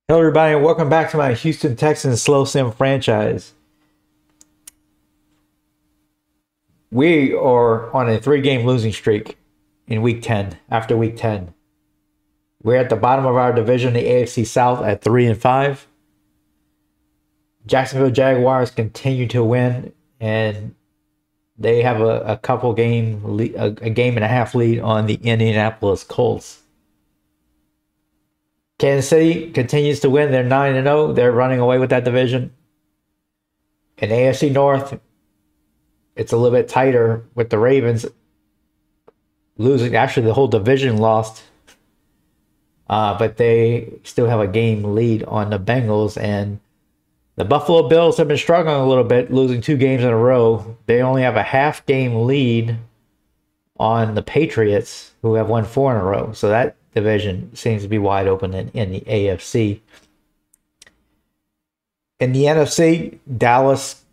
Hello, everybody, and welcome back to my Houston Texans Slow Sim franchise. We are on a 3-game losing streak in Week 10. After Week 10, we're at the bottom of our division, the AFC South, at 3-5. Jacksonville Jaguars continue to win, and they have a couple game lead, a game and a half lead on the Indianapolis Colts. Kansas City continues to win. They're 9-0. They're running away with that division. In AFC North, it's a little bit tighter with the Ravens losing. Actually, the whole division lost. But they still have a game lead on the Bengals. And the Buffalo Bills have been struggling a little bit, losing 2 games in a row. They only have a half-game lead on the Patriots, who have won 4 in a row. So that division seems to be wide open in the AFC. In the NFC, Dallas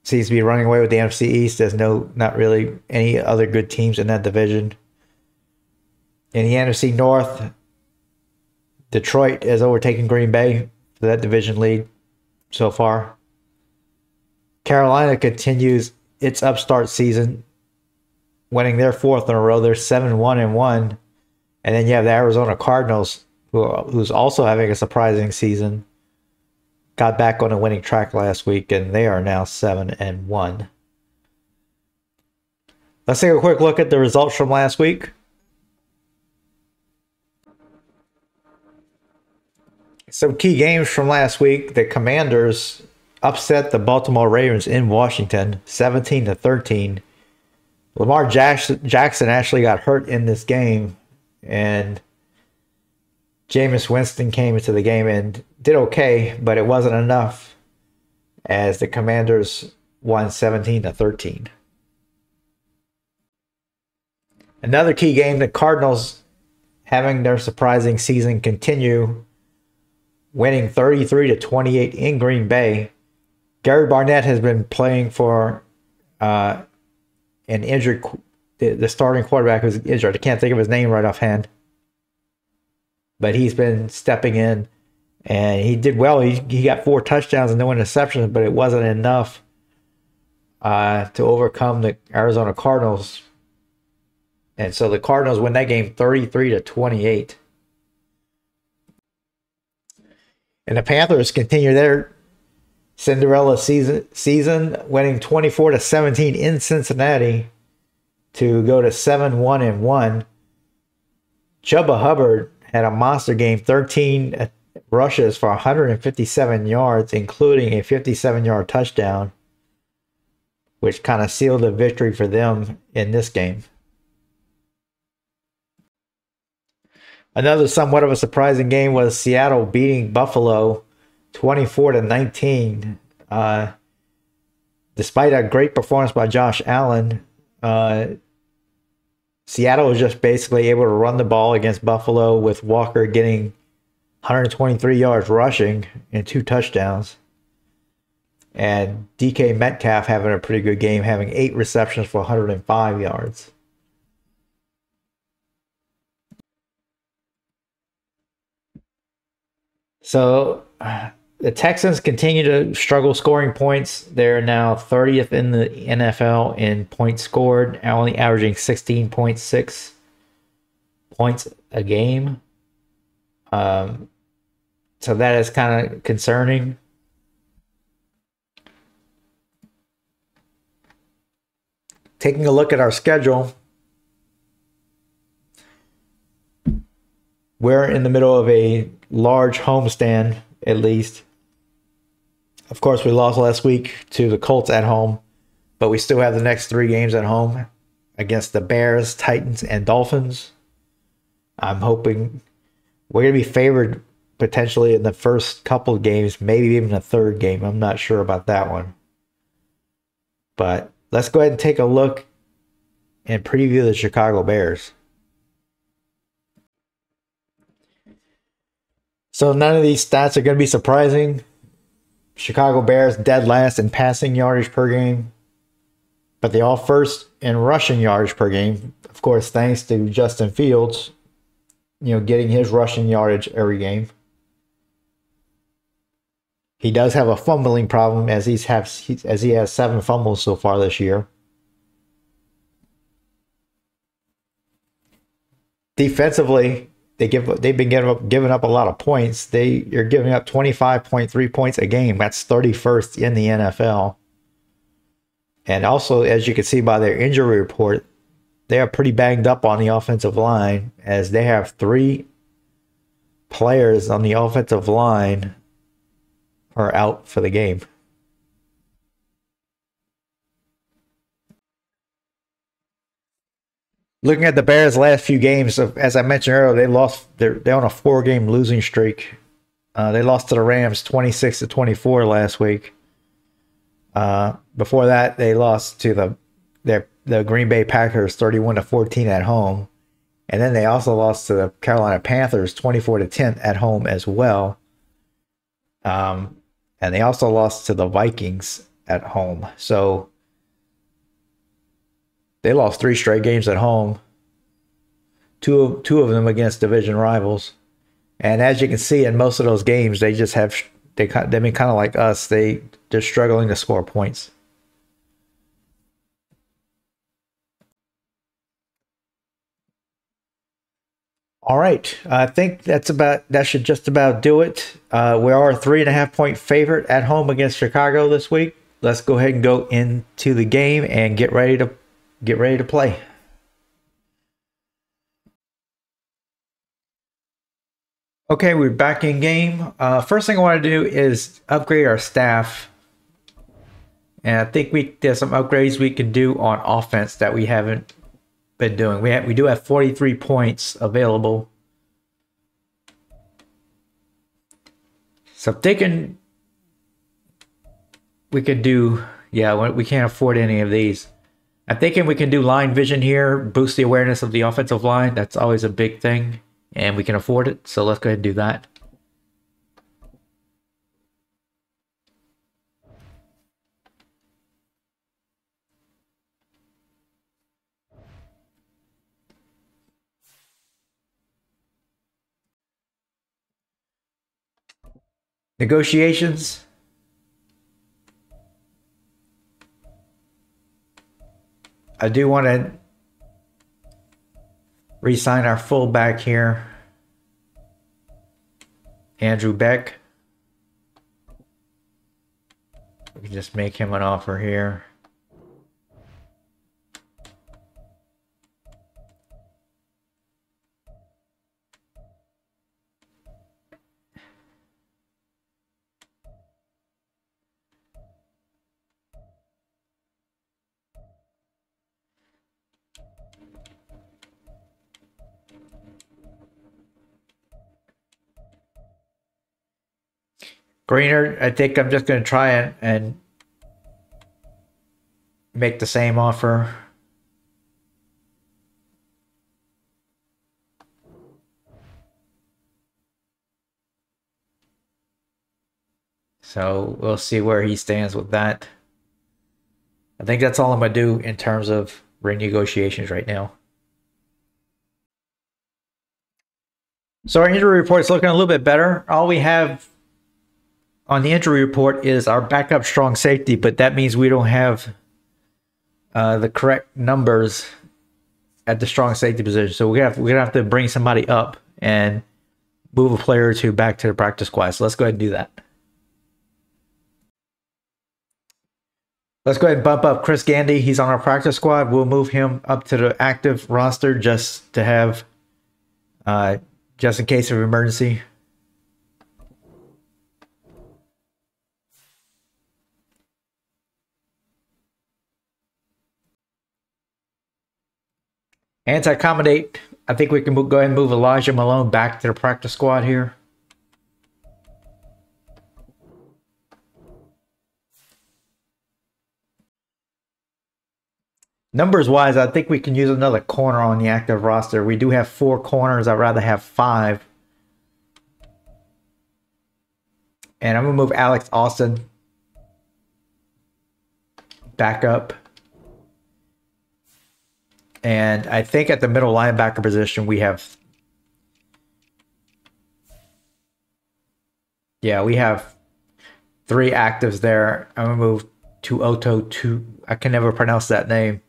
seems to be running away with the NFC East. There's not really any other good teams in that division. In the NFC North, Detroit has overtaken Green Bay for that division lead so far. Carolina continues its upstart season, winning their 4th in a row. They're 7-1-1. And then you have the Arizona Cardinals, who's also having a surprising season. Got back on a winning track last week, and they are now 7-1. Let's take a quick look at the results from last week. Some key games from last week. The Commanders upset the Baltimore Ravens in Washington, 17-13. Lamar Jackson actually got hurt in this game, and Jameis Winston came into the game and did okay, but it wasn't enough as the Commanders won 17-13. Another key game, the Cardinals having their surprising season continue, winning 33-28 in Green Bay. Gary Barnett has been playing for an injured, the starting quarterback who's injured. I can't think of his name right offhand, but he's been stepping in, and he did well. He got 4 touchdowns and no interceptions, but it wasn't enough to overcome the Arizona Cardinals. And so the Cardinals win that game 33-28. And the Panthers continue their Cinderella season, winning 24-17 in Cincinnati to go to 7-1-1. Chuba Hubbard had a monster game, 13 rushes for 157 yards, including a 57-yard touchdown, which kind of sealed the victory for them in this game. Another somewhat of a surprising game was Seattle beating Buffalo 24-19. Despite a great performance by Josh Allen, Seattle was just basically able to run the ball against Buffalo, with Walker getting 123 yards rushing and 2 touchdowns. And DK Metcalf having a pretty good game, having 8 receptions for 105 yards. So the Texans continue to struggle scoring points. They're now 30th in the NFL in points scored, only averaging 16.6 points a game. So that is kind of concerning. Taking a look at our schedule, we're in the middle of a large homestand, at least. Of course, we lost last week to the Colts at home, but we still have the next 3 games at home against the Bears, Titans, and Dolphins. I'm hoping we're going to be favored potentially in the first couple of games, maybe even the 3rd game. I'm not sure about that one. But let's go ahead and take a look and preview the Chicago Bears. So none of these stats are going to be surprising. Chicago Bears dead last in passing yardage per game, but they all first in rushing yardage per game. Of course, thanks to Justin Fields, getting his rushing yardage every game. He does have a fumbling problem as he has 7 fumbles so far this year. Defensively, they've been giving up a lot of points. You're giving up 25.3 points a game. That's 31st in the NFL. And also, as you can see by their injury report, they are pretty banged up on the offensive line, as they have 3 players on the offensive line are out for the game. Looking at the Bears' last few games, as I mentioned earlier, they lost. They're on a 4-game losing streak. They lost to the Rams 26-24 last week. Before that, they lost to the Green Bay Packers 31-14 at home, and then they also lost to the Carolina Panthers 24-10 at home as well. And they also lost to the Vikings at home. So they lost 3 straight games at home. Two of them against division rivals. And as you can see in most of those games, they've been kind of like us. They're struggling to score points. All right, I think that should just about do it. We are a 3.5-point favorite at home against Chicago this week. Let's go ahead and go into the game and get ready to play. Okay, we're back in game. First thing I want to do is upgrade our staff. And I think there's some upgrades we can do on offense that we haven't been doing. We do have 43 points available. So I'm thinking we could do, we can't afford any of these. I'm thinking we can do line vision here, boost the awareness of the offensive line. That's always a big thing, and we can afford it. So let's go ahead and do that. Negotiations. I do want to re-sign our fullback here, Andrew Beck. We can just make him an offer here. Greener, I think I'm just going to try and make the same offer. So we'll see where he stands with that. I think that's all I'm going to do in terms of renegotiations right now. So our injury report's looking a little bit better. All we have on the injury report is our backup strong safety, but that means we don't have the correct numbers at the strong safety position. So we're gonna have to bring somebody up and move a player or two back to the practice squad. So let's go ahead and do that. Let's go ahead and bump up Chris Gandy. He's on our practice squad. We'll move him up to the active roster just to have, just in case of emergency. Anti-accommodate. I think we can go ahead and move Elijah Malone back to the practice squad here. Numbers wise, I think we can use another corner on the active roster. We do have 4 corners. I'd rather have 5. And I'm going to move Alex Austin back up. And I think at the middle linebacker position, we have Yeah, we have 3 actives there. I'm gonna move to Oto to. I can never pronounce that name.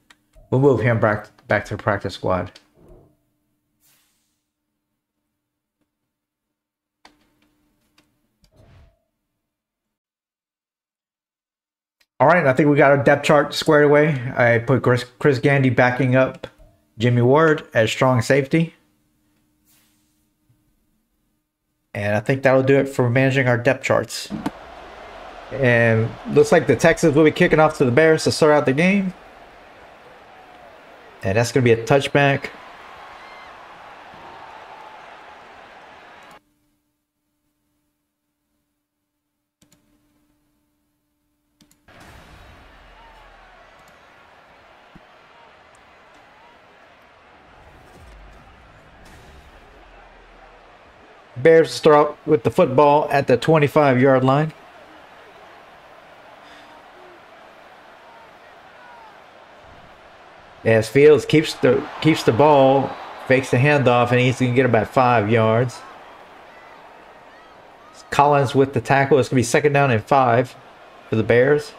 We'll move him back to the practice squad. All right, I think we got our depth chart squared away. I put Chris Gandy backing up Jimmy Ward as strong safety. And I think that'll do it for managing our depth charts. And looks like the Texans will be kicking off to the Bears to start out the game. And that's going to be a touchback. Bears start with the football at the 25-yard line. As Fields keeps the ball, fakes the handoff, and he's going to get about 5 yards. Collins with the tackle. It's going to be 2nd down and 5 for the Bears.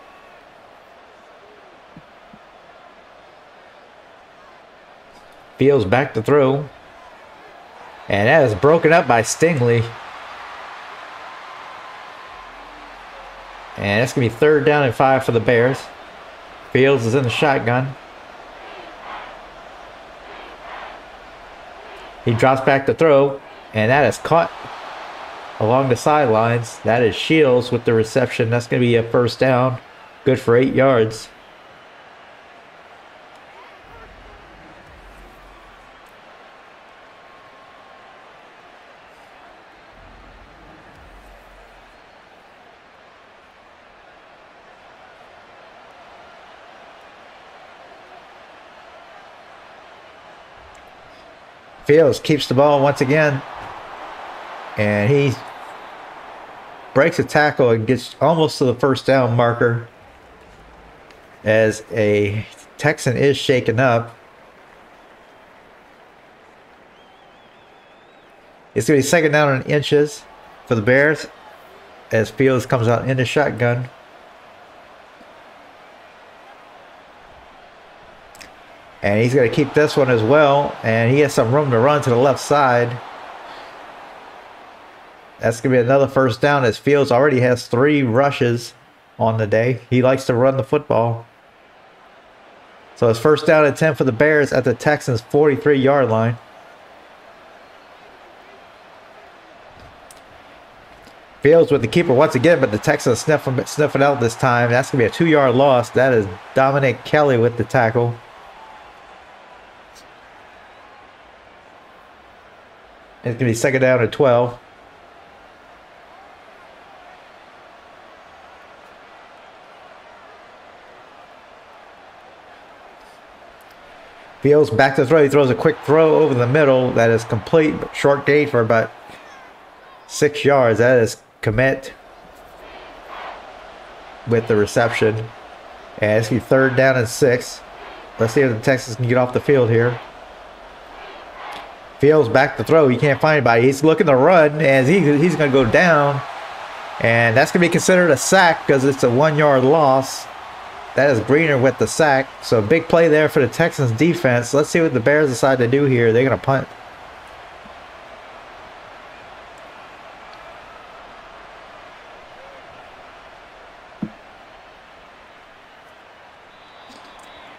Fields back to throw. And that is broken up by Stingley. And it's going to be 3rd down and 5 for the Bears. Fields is in the shotgun. He drops back to throw. And that is caught along the sidelines. That is Shields with the reception. That's going to be a 1st down. Good for 8 yards. Fields keeps the ball once again. And he breaks a tackle and gets almost to the 1st down marker. As a Texan is shaken up. It's going to be 2nd down and inches for the Bears. As Fields comes out in the shotgun. And he's going to keep this one as well. And he has some room to run to the left side. That's going to be another 1st down as Fields already has 3 rushes on the day. He likes to run the football. So it's 1st down and 10 for the Bears at the Texans' 43-yard line. Fields with the keeper once again, but the Texans sniff it out this time. That's going to be a 2-yard loss. That is Dominic Kelly with the tackle. It's going to be 2nd down and 12. Fields back to throw. He throws a quick throw over the middle. That is complete, but short gain for about 6 yards. That is Komet with the reception. And it's going to be 3rd down and 6. Let's see if the Texans can get off the field here. Fields back to throw. He can't find anybody. He's looking to run as he's going to go down. And that's going to be considered a sack because it's a 1-yard loss. That is Greener with the sack. So big play there for the Texans defense. Let's see what the Bears decide to do here. They're going to punt.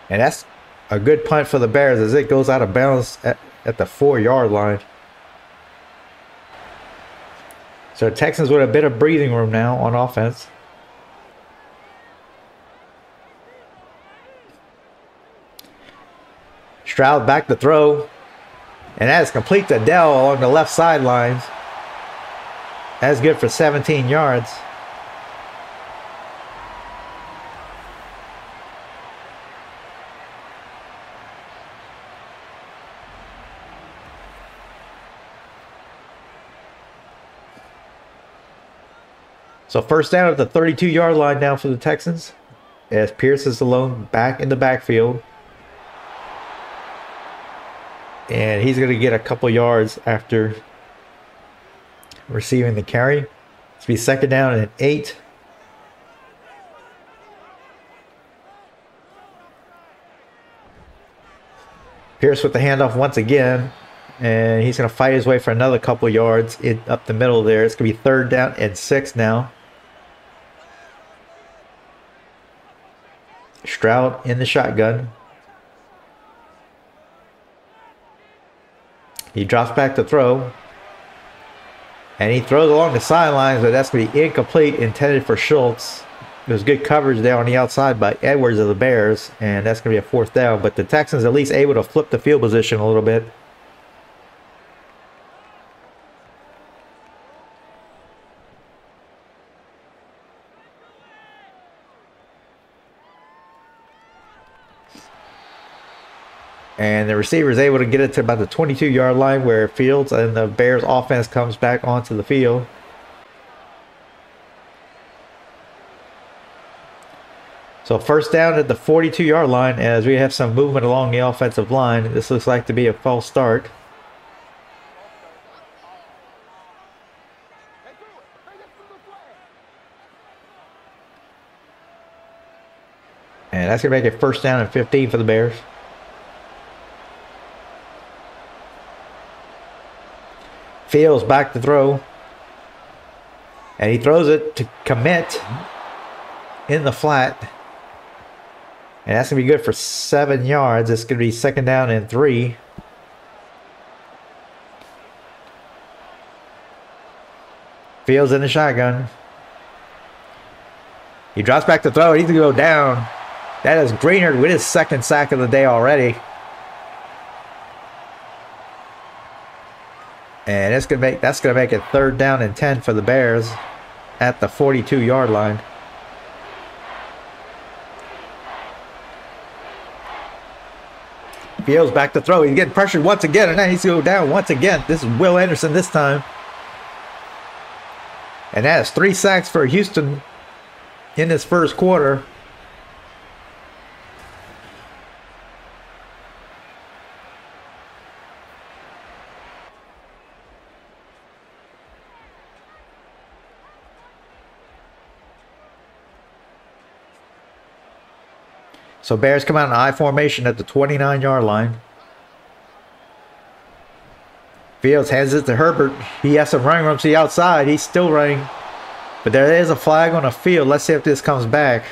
And that's a good punt for the Bears as it goes out of bounds at the 4-yard line. So the Texans with a bit of breathing room now on offense. Stroud back to throw. And that is complete to Dell along the left sidelines. That's good for 17 yards. So 1st down at the 32-yard line now for the Texans. As Pierce is alone back in the backfield. And he's going to get a couple yards after receiving the carry. It's be second down and 8. Pierce with the handoff once again. And he's going to fight his way for another couple yards up the middle there. It's going to be third down and 6 now. Stroud in the shotgun. He drops back to throw. And he throws along the sidelines, but that's going to be incomplete, intended for Schultz. There's good coverage there on the outside by Edwards of the Bears, and that's going to be a 4th down. But the Texans at least able to flip the field position a little bit. And the receiver is able to get it to about the 22-yard line where Fields and the Bears offense comes back onto the field. So first down at the 42-yard line as we have some movement along the offensive line. This looks like to be a false start. And that's going to make it first down and 15 for the Bears. Fields back to throw. And he throws it to commit in the flat. And that's going to be good for 7 yards. It's going to be second down and 3. Fields in the shotgun. He drops back to throw. He needs to go down. That is Greenard with his 2nd sack of the day already. And that's gonna make it third down and 10 for the Bears at the 42-yard line. Fields back to throw. He's getting pressured once again, and now he's going to go down once again. This is Will Anderson this time. And that is 3 sacks for Houston in this first quarter. So Bears come out in I formation at the 29-yard line. Fields hands it to Herbert. He has some running room to the outside. He's still running. But there is a flag on the field. Let's see if this comes back.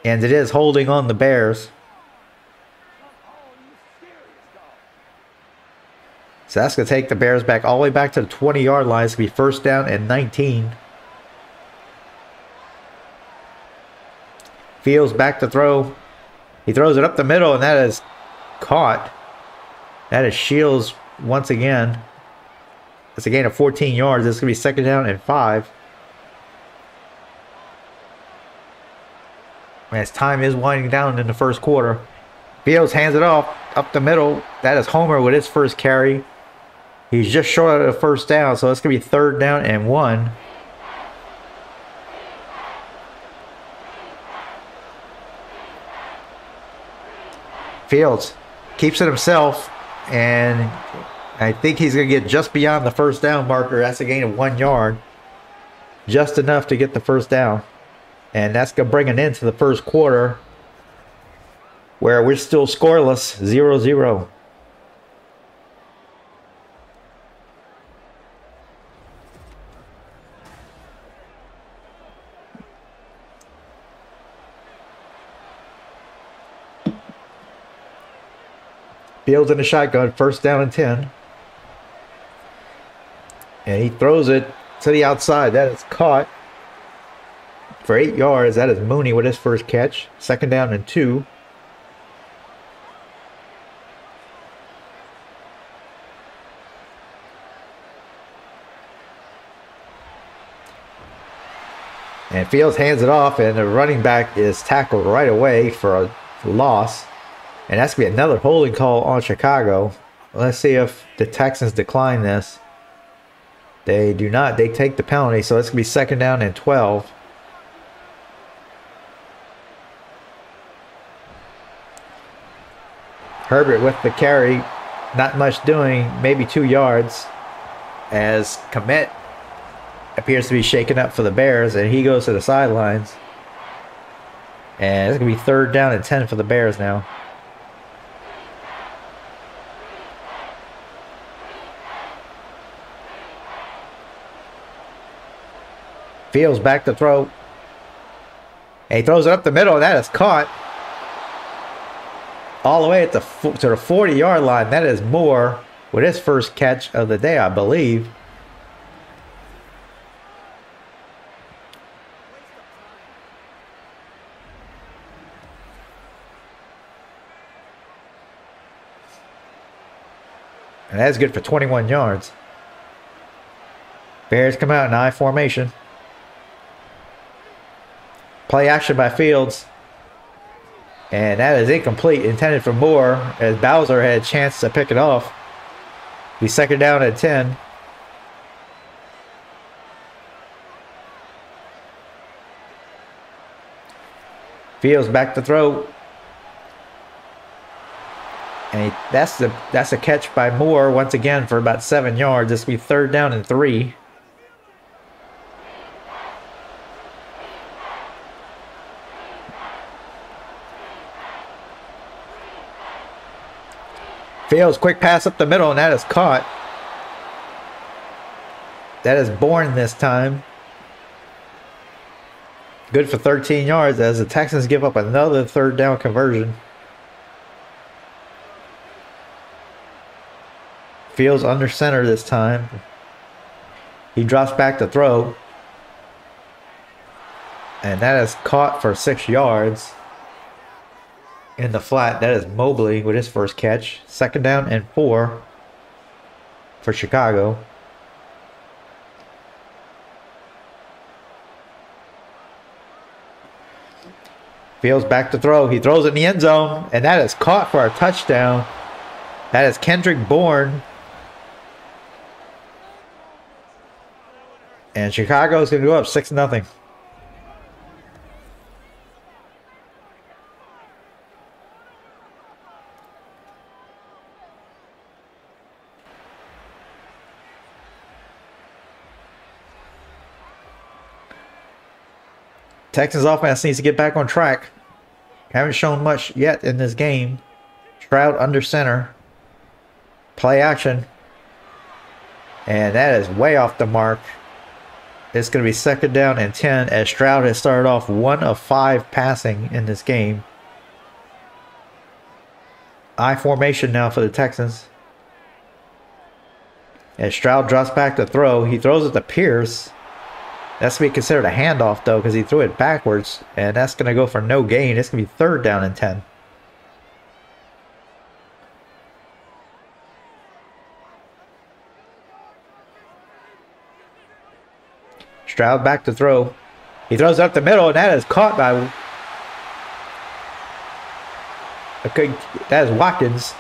And it is holding on the Bears. So that's going to take the Bears back all the way back to the 20-yard line. It's going to be first down and 19. Fields back to throw. He throws it up the middle, and that is caught. That is Shields once again. It's a gain of 14 yards. This is going to be second down and 5. As time is winding down in the first quarter. Fields hands it off up the middle. That is Homer with his first carry. He's just short of the first down, so it's going to be third down and 1. Fields keeps it himself, and I think he's going to get just beyond the first down marker. That's a gain of 1 yard. Just enough to get the first down. And that's going to bring an end to the first quarter, where we're still scoreless, 0-0. Fields in the shotgun, first down and 10. And he throws it to the outside. That is caught for 8 yards. That is Mooney with his first catch. Second down and 2. And Fields hands it off, and the running back is tackled right away for a loss. And that's going to be another holding call on Chicago. Let's see if the Texans decline this. They do not. They take the penalty, so it's going to be second down and 12. Herbert with the carry. Not much doing. Maybe 2 yards. as Komet appears to be shaken up for the Bears, and he goes to the sidelines. And it's going to be 3rd down and 10 for the Bears now. Fields back to throw. And he throws it up the middle, and that is caught. All the way at to the 40-yard line. That is Moore with his first catch of the day, I believe. And that's good for 21 yards. Bears come out in I formation. Play action by Fields. And that is incomplete, intended for Moore, as Bowser had a chance to pick it off. We 2nd down at 10. Fields back to throw. And that's a catch by Moore once again for about 7 yards. This will be 3rd down and 3. Fields, quick pass up the middle, and that is caught. That is Bourne this time. Good for 13 yards as the Texans give up another 3rd down conversion. Fields under center this time. He drops back to throw. And that is caught for 6 yards. In the flat, that is Mobley with his first catch. 2nd down and 4 for Chicago. Fields back to throw. He throws it in the end zone, and that is caught for a touchdown. That is Kendrick Bourne. And Chicago is going to go up 6-0. Texans offense needs to get back on track. Haven't shown much yet in this game. Stroud under center. Play action. And that is way off the mark. It's going to be 2nd down and 10 as Stroud has started off 1 of 5 passing in this game. I formation now for the Texans. As Stroud drops back to throw, he throws it to Pierce. That's going to be considered a handoff, though, because he threw it backwards. And that's going to go for no gain. It's going to be 3rd down and 10. Stroud back to throw. He throws up the middle, and that is caught by... Okay, that is Watkins.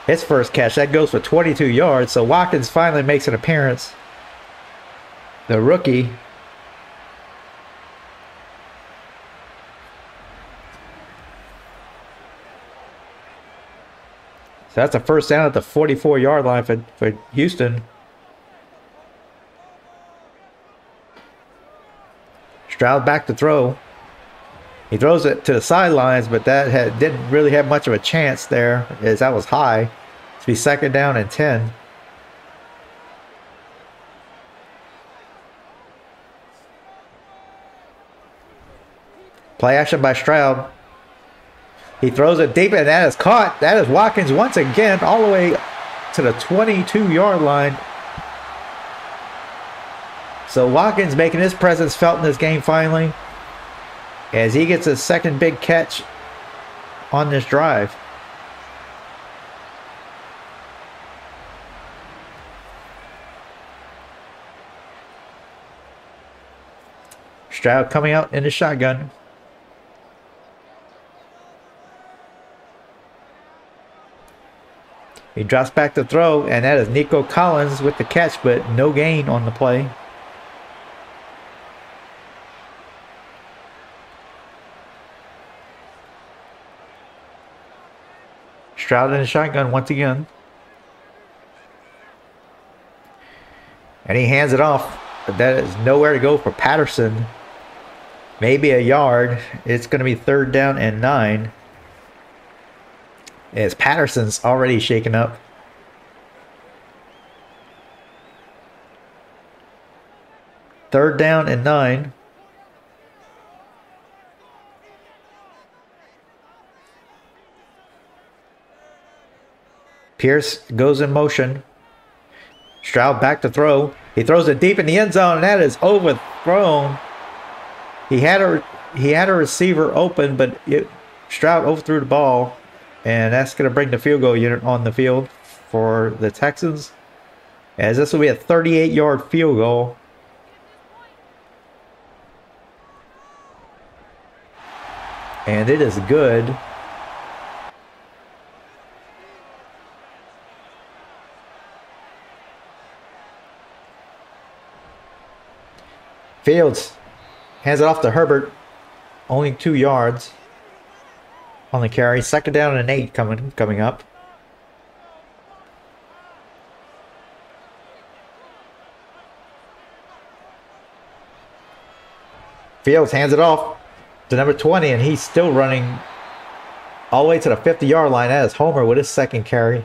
His first catch. That goes for 22 yards. So Watkins finally makes an appearance. The rookie. So that's a 1st down at the 44-yard line for Houston. Stroud back to throw. He throws it to the sidelines, but that didn't really have much of a chance there, as that was high. It's be 2nd down and 10. Play action by Stroud. He throws it deep, and that is caught. That is Watkins once again, all the way to the 22-yard line. So Watkins making his presence felt in this game finally, as he gets his 2nd big catch on this drive. Stroud coming out in the shotgun. He drops back to throw, and that is Nico Collins with the catch, but no gain on the play. Stroud in the shotgun once again. And he hands it off. But that is nowhere to go for Patterson. Maybe a yard. It's going to be 3rd down and 9. As Patterson's already shaken up. Third down and 9. Pierce goes in motion. Stroud back to throw. He throws it deep in the end zone, and that is overthrown. He had a receiver open, but Stroud overthrew the ball, and that's going to bring the field goal unit on the field for the Texans, as this will be a 38-yard field goal. And it is good. Fields hands it off to Herbert. Only 2 yards on the carry. 2nd down and 8 coming up. Fields hands it off to number 20, and he's still running all the way to the 50-yard line. That is Homer with his 2nd carry.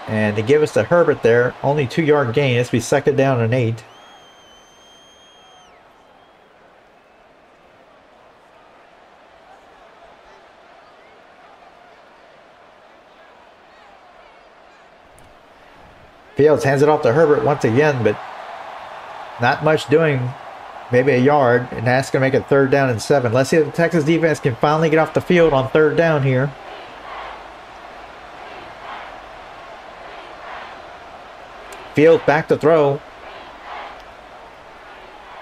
And to give us to Herbert there, only 2-yard gain. This will be 2nd down and 8. Fields hands it off to Herbert once again, but not much doing. Maybe a yard, and that's going to make it 3rd down and 7. Let's see if the Texas defense can finally get off the field on 3rd down here. Fields back to throw.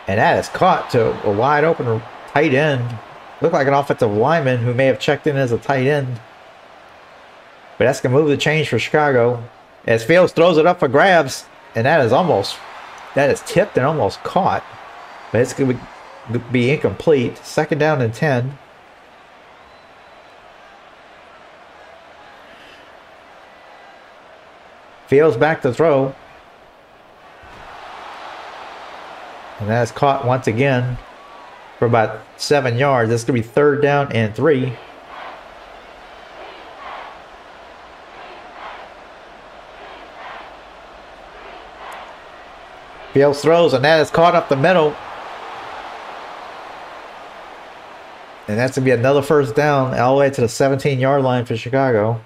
And that is caught to a wide open tight end. Looked like an offensive lineman who may have checked in as a tight end. But that's going to move the change for Chicago. As Fields throws it up for grabs. And that is tipped and almost caught. But it's going to be incomplete. 2nd down and 10. Fields back to throw. And that's caught once again for about 7 yards. This is going to be 3rd down and 3. Fields throws, and that is caught up the middle. And that's going to be another 1st down all the way to the 17-yard line for Chicago.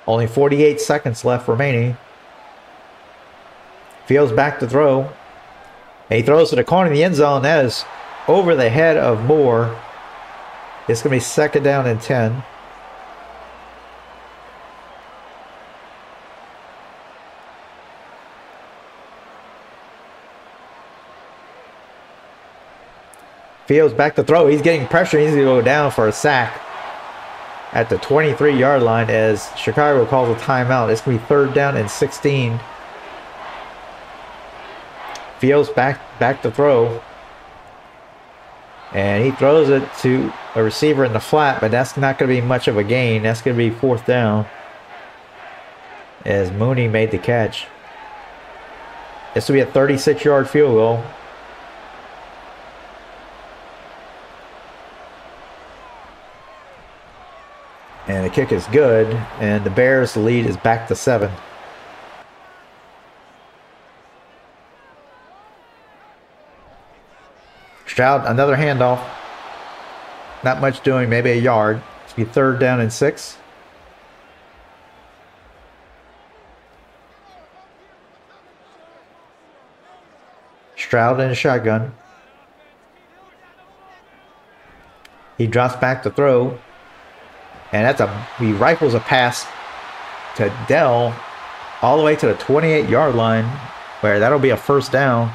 Only 48 seconds left remaining. Fields back to throw. And he throws to the corner of the end zone. That is over the head of Moore. It's going to be 2nd down and 10. Fields back to throw. He's getting pressure. He's going to go down for a sack at the 23-yard line as Chicago calls a timeout. It's going to be 3rd down and 16. Fields back to throw. And he throws it to a receiver in the flat, but that's not going to be much of a gain. That's going to be 4th down as Mooney made the catch. This will be a 36-yard field goal. And the kick is good, and the Bears' lead is back to 7. Stroud, another handoff. Not much doing, maybe a yard. It's going to be 3rd down and 6. Stroud in a shotgun. He drops back to throw. And he rifles a pass to Dell all the way to the 28-yard line, where that'll be a first down.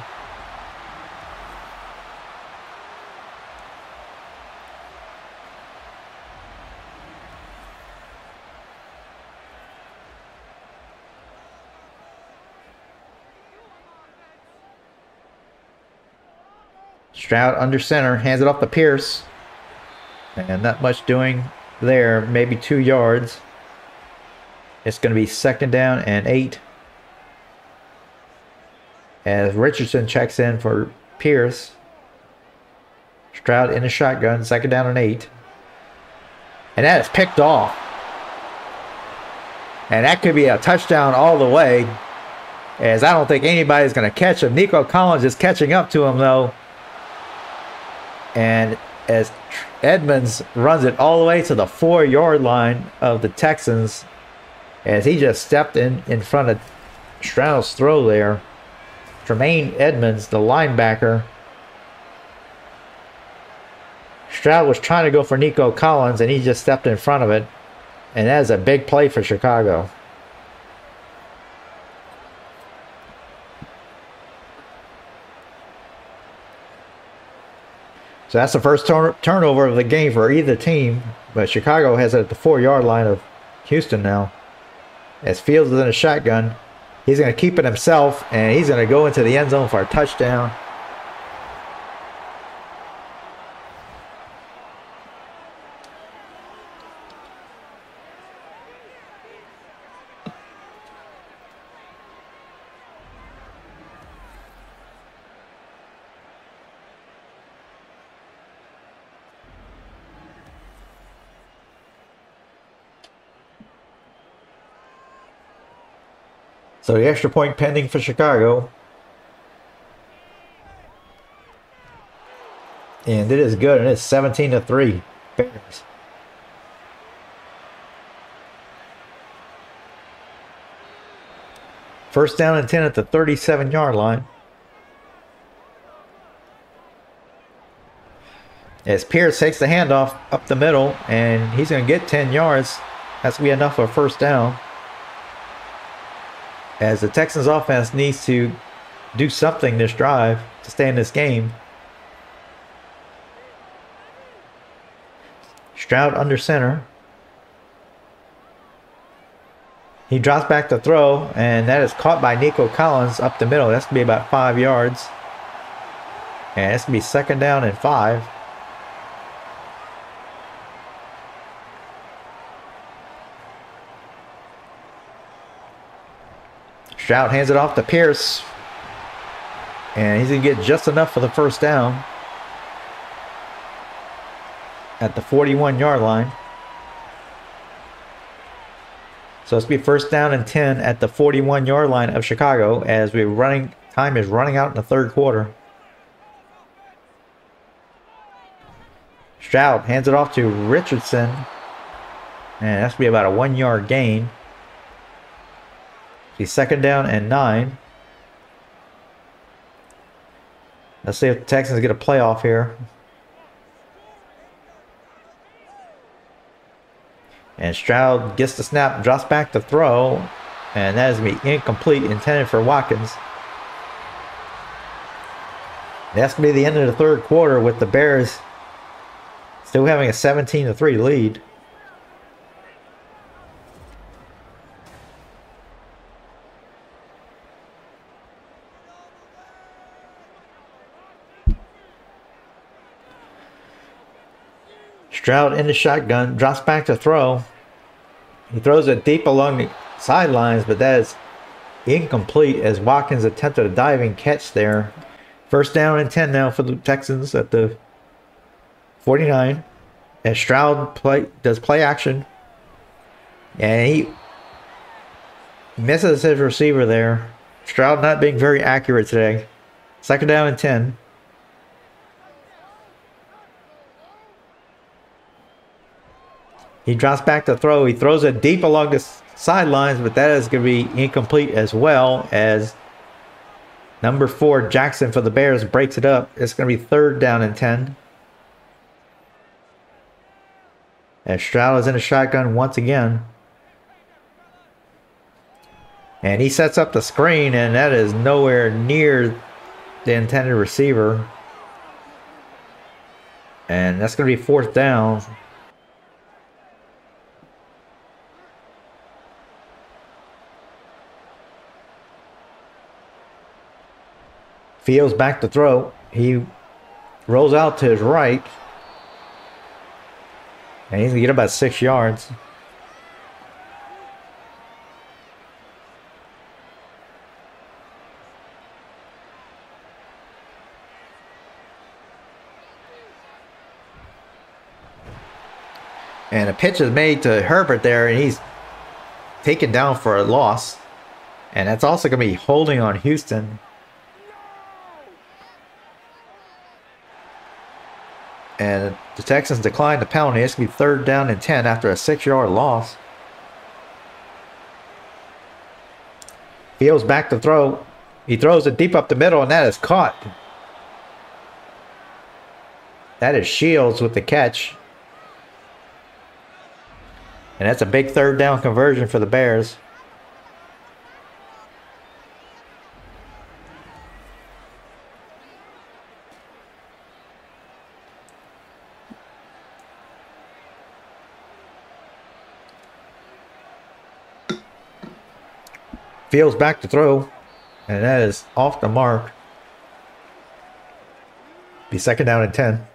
Stroud under center, hands it off to Pierce. And not much doing there, maybe 2 yards. It's going to be 2nd down and 8. As Richardson checks in for Pierce. Stroud in the shotgun, 2nd down and 8. And that is picked off. And that could be a touchdown all the way, as I don't think anybody's going to catch him. Nico Collins is catching up to him, though. And as Edmonds runs it all the way to the 4-yard line of the Texans, as he just stepped in front of Stroud's throw there. Tremaine Edmonds, the linebacker. Stroud was trying to go for Nico Collins, and he just stepped in front of it. And that is a big play for Chicago. So that's the first turnover of the game for either team. But Chicago has it at the 4-yard line of Houston now. As Fields is in a shotgun, he's going to keep it himself, and he's going to go into the end zone for a touchdown. So the extra point pending for Chicago. And it is good, and it's 17-3 Bears. First down and 10 at the 37-yard line. As Pierce takes the handoff up the middle, and he's going to get 10 yards. That's going to be enough for a first down. As the Texans offense needs to do something this drive to stay in this game. Stroud under center. He drops back to throw, and that is caught by Nico Collins up the middle. That's going to be about 5 yards. And it's going to be 2nd down and 5. Stroud hands it off to Pierce. And he's going to get just enough for the first down. At the 41-yard line. So it's going to be first down and 10 at the 41-yard line of Chicago, as time is running out in the third quarter. Stroud hands it off to Richardson. And that's going to be about a 1-yard gain. Be 2nd down and 9. Let's see if the Texans get a playoff here. And Stroud gets the snap, drops back to throw, and that is going to be incomplete, intended for Watkins. That's going to be the end of the third quarter, with the Bears still having a 17-3 lead. Stroud in the shotgun, drops back to throw. He throws it deep along the sidelines, but that is incomplete, as Watkins attempted a diving catch there. First down and 10 now for the Texans at the 49. And Stroud does play action. And he misses his receiver there. Stroud not being very accurate today. 2nd down and 10. He drops back to throw. He throws it deep along the sidelines, but that is going to be incomplete as well, as number 4, Jackson for the Bears, breaks it up. It's going to be 3rd down and 10. And Stroud is in a shotgun once again. And he sets up the screen, and that is nowhere near the intended receiver. And that's going to be 4th down. Fields back to throw. He rolls out to his right. And he's going to get about 6 yards. And a pitch is made to Herbert there, and he's taken down for a loss. And that's also going to be holding on Houston. And the Texans declined the penalty. It's going to be 3rd down and 10 after a 6-yard loss. Fields back to throw. He throws it deep up the middle, and that is caught. That is Shields with the catch. And that's a big 3rd down conversion for the Bears. Fields back to throw. And that is off the mark. Be 2nd down and 10.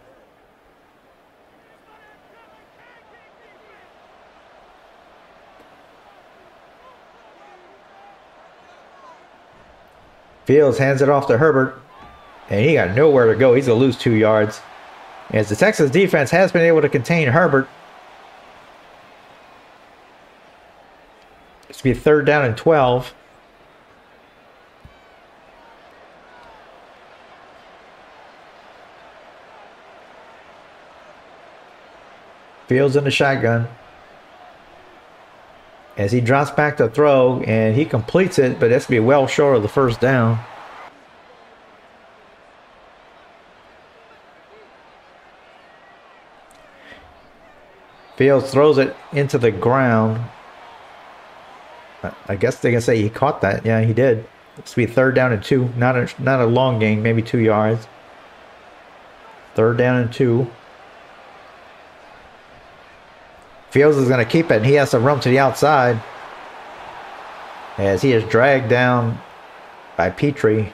Fields hands it off to Herbert, and he got nowhere to go. He's going to lose 2 yards. As the Texans defense has been able to contain Herbert. It's going to be 3rd down and 12. Fields in the shotgun. As he drops back to throw, and he completes it, but that's going to be well short of the 1st down. Fields throws it into the ground. I guess they can say he caught that. Yeah, he did. It's going to be 3rd down and 2. Not a long gain, maybe 2 yards. 3rd down and 2. Fields is going to keep it, and he has to run to the outside as he is dragged down by Petrie.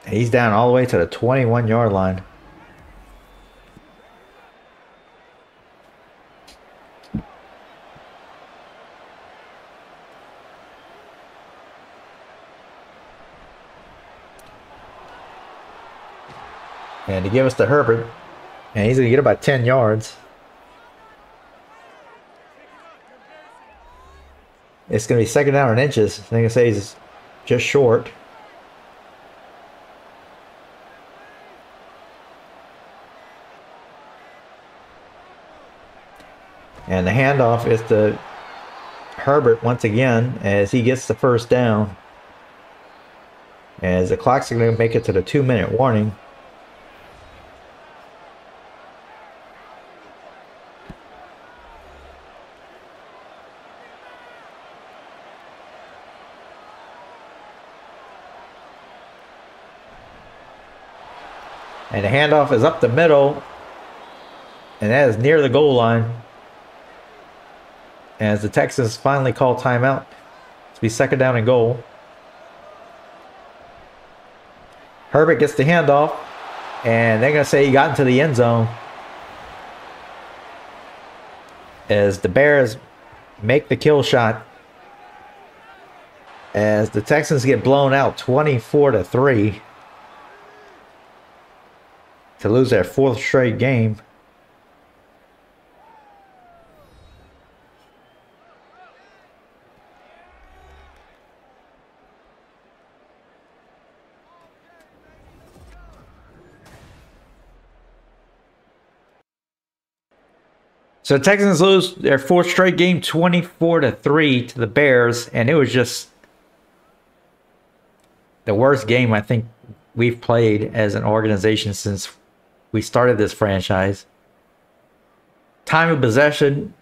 He's down all the way to the 21-yard line. And to give us to Herbert. And he's going to get about 10 yards. It's going to be 2nd down and inches. I think I say he's just short. And the handoff is to Herbert once again as he gets the 1st down. As the clock's going to make it to the 2-minute warning. And the handoff is up the middle. And that is near the goal line. As the Texans finally call timeout. To be 2nd down and goal. Herbert gets the handoff. And they're going to say he got into the end zone. As the Bears make the kill shot. As the Texans get blown out 24-3. To lose their 4th straight game. So the Texans lose their 4th straight game 24-3 to the Bears, and it was just the worst game I think we've played as an organization since we started this franchise. Time of possession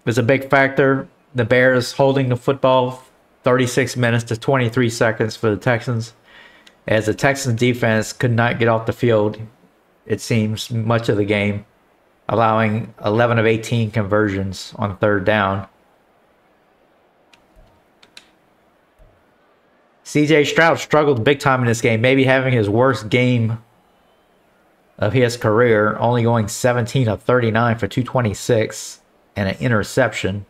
was a big factor. The Bears holding the football 36 minutes to 23 seconds for the Texans, as the Texans defense could not get off the field, it seems, much of the game, allowing 11 of 18 conversions on third down. CJ Stroud struggled big time in this game, maybe having his worst game of his career, only going 17 of 39 for 226 and an interception.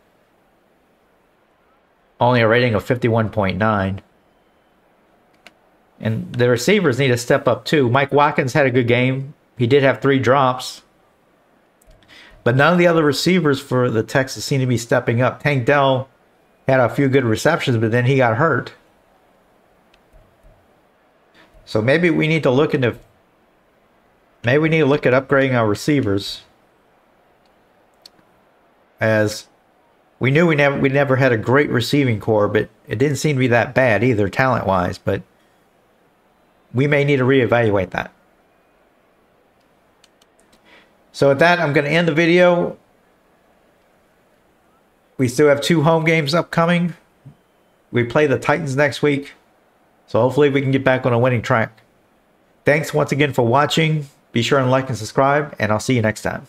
Only a rating of 51.9. And the receivers need to step up too. Mike Watkins had a good game. He did have 3 drops. But none of the other receivers for the Texans seem to be stepping up. Tank Dell had a few good receptions, but then he got hurt. So maybe we need to look into... Maybe we need to look at upgrading our receivers. As we knew we never had a great receiving core, but it didn't seem to be that bad either, talent-wise. But we may need to reevaluate that. So with that, I'm going to end the video. We still have 2 home games upcoming. We play the Titans next week. So hopefully we can get back on a winning track. Thanks once again for watching. Be sure and like and subscribe, and I'll see you next time.